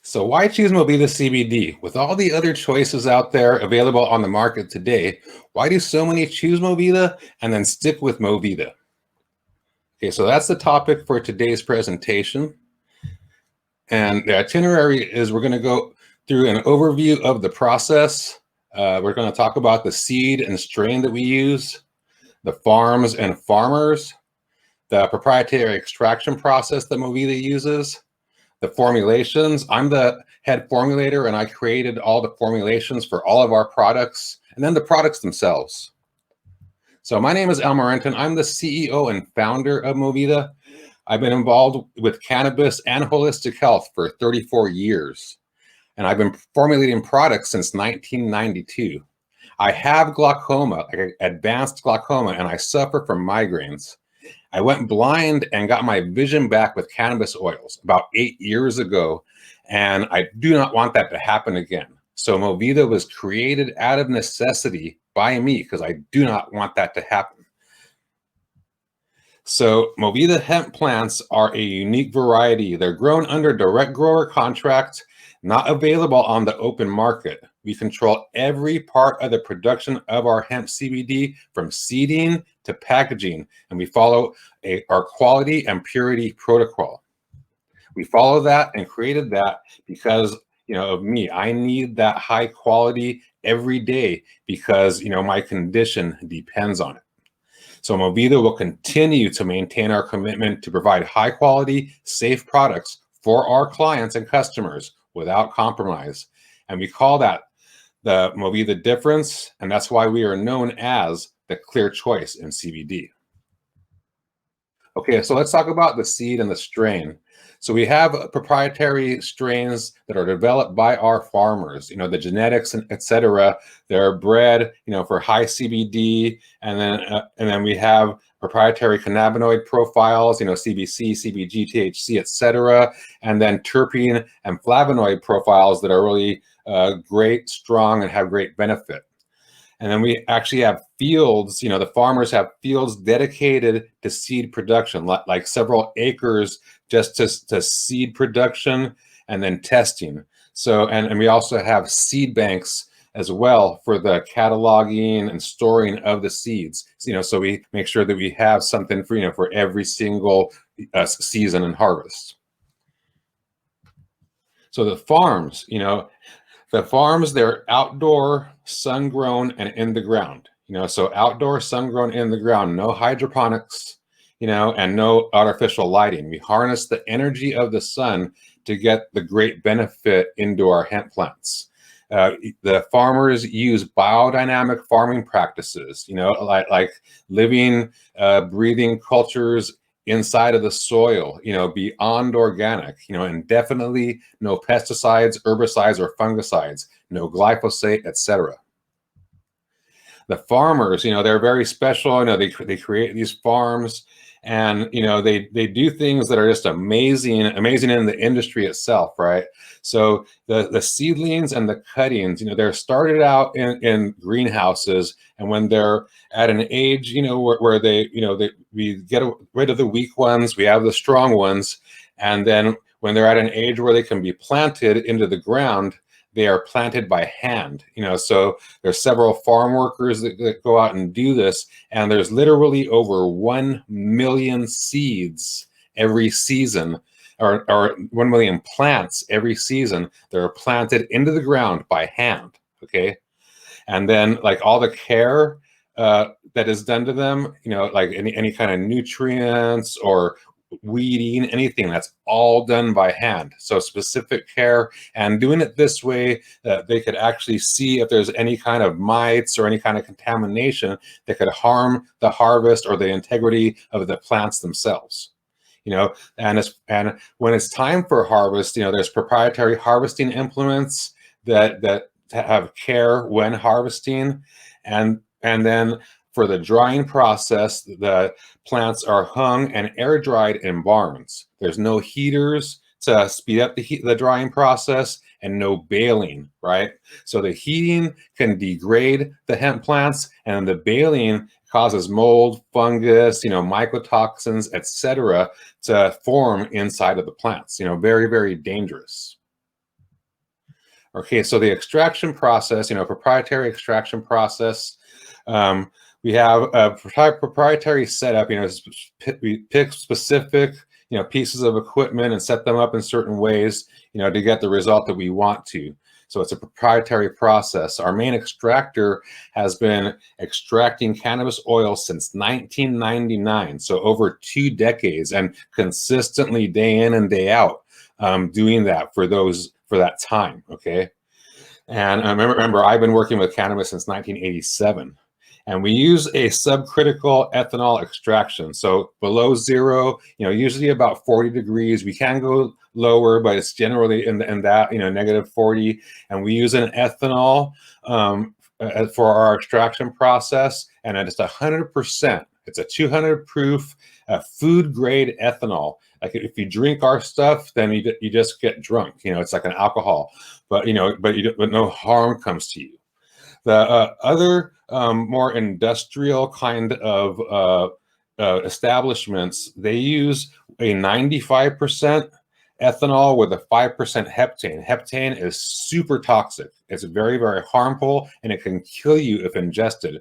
So why choose Movida CBD? With all the other choices out there available on the market today, why do so many choose Movida and then stick with Movida? Okay, so that's the topic for today's presentation. And the itinerary is we're going to go through an overview of the process. We're going to talk about the seed and strain that we use, the farms and farmers, the proprietary extraction process that Movida uses, the formulations. I'm the head formulator and I created all the formulations for all of our products and then the products themselves. So my name is Morentin. I'm the CEO and founder of Movida. I've been involved with cannabis and holistic health for 34 years. And I've been formulating products since 1992. I have glaucoma, advanced glaucoma, and I suffer from migraines. I went blind and got my vision back with cannabis oils about 8 years ago, and I do not want that to happen again. So Movida was created out of necessity by me because I do not want that to happen. So Movida hemp plants are a unique variety. They're grown under direct grower contract, not available on the open market. We control every part of the production of our hemp CBD from seeding to packaging, and we follow our quality and purity protocol. We follow that and created that because, of me. I need that high quality every day because, my condition depends on it. So Movida will continue to maintain our commitment to provide high quality, safe products for our clients and customers without compromise. And we call that the Movida difference, and that's why we are known as the clear choice in CBD. Okay, so let's talk about the seed and the strain. So we have proprietary strains that are developed by our farmers, the genetics and et cetera. They're bred, for high CBD, and then we have proprietary cannabinoid profiles, CBC, CBG, THC, et cetera, and then terpene and flavonoid profiles that are really great, strong, and have great benefit. And then we actually have fields, the farmers have fields dedicated to seed production, like several acres just to seed production and then testing. So, and we also have seed banks as well for the cataloging and storing of the seeds. So we make sure that we have something for every single season and harvest. So the farms, they're outdoor, sun-grown, and in the ground. So outdoor, sun-grown, in the ground, no hydroponics, and no artificial lighting. We harness the energy of the sun to get the great benefit into our hemp plants. The farmers use biodynamic farming practices, like living, breathing cultures inside of the soil, beyond organic, and definitely no pesticides, herbicides, or fungicides, no glyphosate, etc. The farmers, they're very special. They create these farms, and they do things that are just amazing in the industry itself, right? So the seedlings and the cuttings, they're started out in greenhouses, and when they're at an age, where we get rid of the weak ones, we have the strong ones, and then when they're at an age where they can be planted into the ground, they are planted by hand. So there's several farm workers that go out and do this, and there's literally over 1 million seeds every season, or 1 million plants every season that are planted into the ground by hand. Okay, and then like all the care that is done to them, like any kind of nutrients or weeding, anything, that's all done by hand. So specific care, and doing it this way that they could actually see if there's any kind of mites or any kind of contamination that could harm the harvest or the integrity of the plants themselves. And when it's time for harvest, there's proprietary harvesting implements that have care when harvesting, and then for the drying process, the plants are hung and air dried in barns. There's no heaters to speed up the drying process, and no baling, right? So the heating can degrade the hemp plants, and the baling causes mold, fungus, mycotoxins, etc., to form inside of the plants. Very, very dangerous. Okay, so the extraction process, proprietary extraction process, we have a proprietary setup. We pick specific, pieces of equipment and set them up in certain ways, to get the result that we want to. So it's a proprietary process. Our main extractor has been extracting cannabis oil since 1999, so over 2 decades, and consistently day in and day out, doing that for that time. Okay, and remember, I've been working with cannabis since 1987. And we use a subcritical ethanol extraction. So below zero, usually about 40 degrees. We can go lower, but it's generally in that, negative 40. And we use an ethanol for our extraction process. And it's 100%. It's a 200 proof food grade ethanol. Like if you drink our stuff, then you just get drunk. It's like an alcohol, but no harm comes to you. The other more industrial kind of establishments, they use a 95% ethanol with a 5% heptane. Heptane is super toxic. It's very, very harmful, and it can kill you if ingested.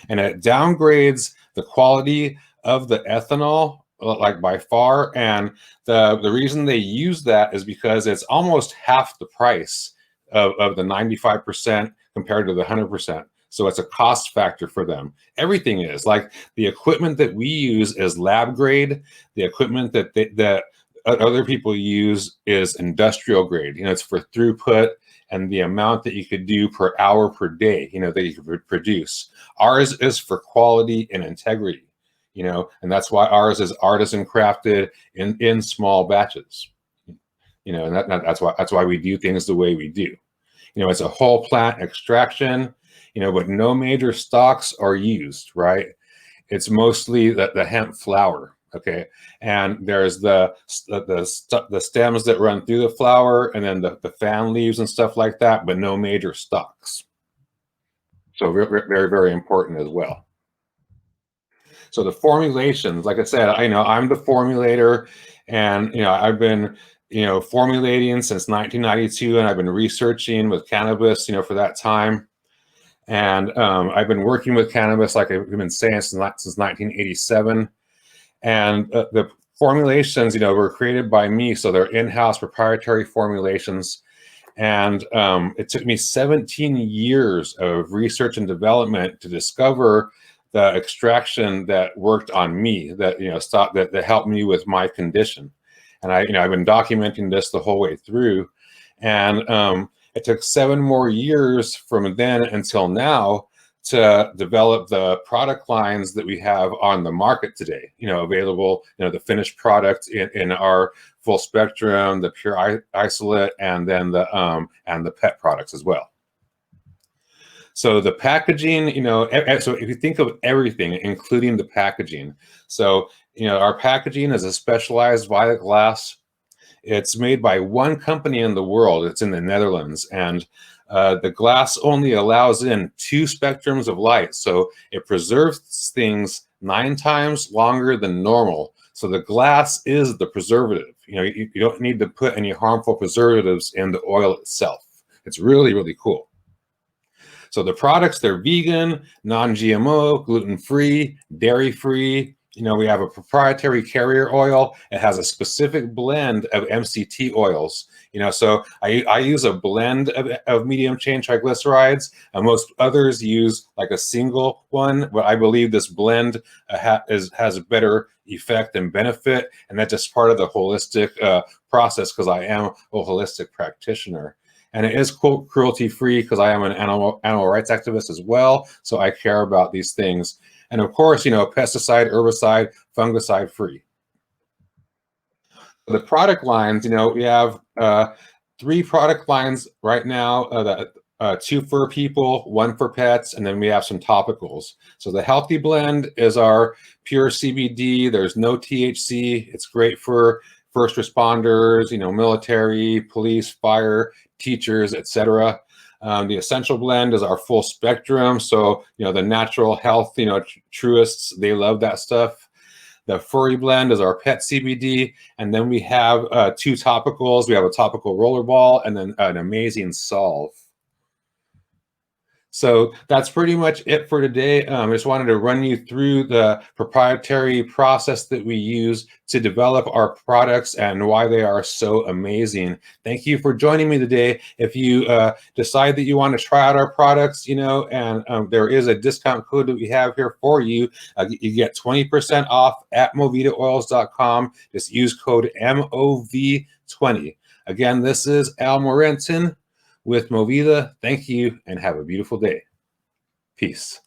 And it downgrades the quality of the ethanol, like by far. And the reason they use that is because it's almost half the price of the 95% compared to the 100%. So it's a cost factor for them. Everything is like the equipment that we use is lab grade. The equipment that other people use is industrial grade. It's for throughput and the amount that you could do per hour per day, that you could produce. Ours is for quality and integrity, and that's why ours is artisan crafted in small batches, and that's why we do things the way we do. It's a whole plant extraction, but no major stalks are used, right? It's mostly the hemp flower, okay? And there's the stems that run through the flower, and then the fan leaves and stuff like that, but no major stalks. So very, very, very important as well. So the formulations, like I said, I'm the formulator, and I've been formulating since 1992, and I've been researching with cannabis, for that time. And I've been working with cannabis, like I've been saying, since 1987. And the formulations, were created by me, so they're in-house proprietary formulations. And it took me 17 years of research and development to discover the extraction that worked on me, that that helped me with my condition. And I've been documenting this the whole way through. And it took 7 more years from then until now to develop the product lines that we have on the market today, available, the finished product in our full spectrum, the pure isolate, and then the pet products as well. So the packaging, so if you think of everything, including the packaging, so, our packaging is a specialized violet glass. It's made by one company in the world. It's in the Netherlands. And the glass only allows in 2 spectrums of light. So it preserves things 9 times longer than normal. So the glass is the preservative. You don't need to put any harmful preservatives in the oil itself. It's really, really cool. So the products, they're vegan, non-GMO, gluten-free, dairy-free. We have a proprietary carrier oil. It has a specific blend of MCT oils. So I use a blend of medium chain triglycerides, and most others use like a single one. But I believe this blend has a better effect and benefit, and that's just part of the holistic process, because I am a holistic practitioner. And it is cruelty-free, because I am an animal rights activist as well. So I care about these things. And of course, pesticide, herbicide, fungicide free. The product lines, we have 3 product lines right now, 2 for people, 1 for pets, and then we have some topicals. So the healthy blend is our pure CBD. There's no THC. It's great for first responders, military, police, fire, teachers, etc. The essential blend is our full spectrum. So, the natural health, truists, they love that stuff. The Furry Blend is our pet CBD. And then we have 2 topicals. We have a topical rollerball and then an amazing solve. So that's pretty much it for today. I just wanted to run you through the proprietary process that we use to develop our products and why they are so amazing. Thank you for joining me today. If you decide that you want to try out our products, and there is a discount code that we have here for you. You get 20% off at movidaoils.com. Just use code MOV20. Again, this is Al Morentin with Movida. Thank you and have a beautiful day. Peace.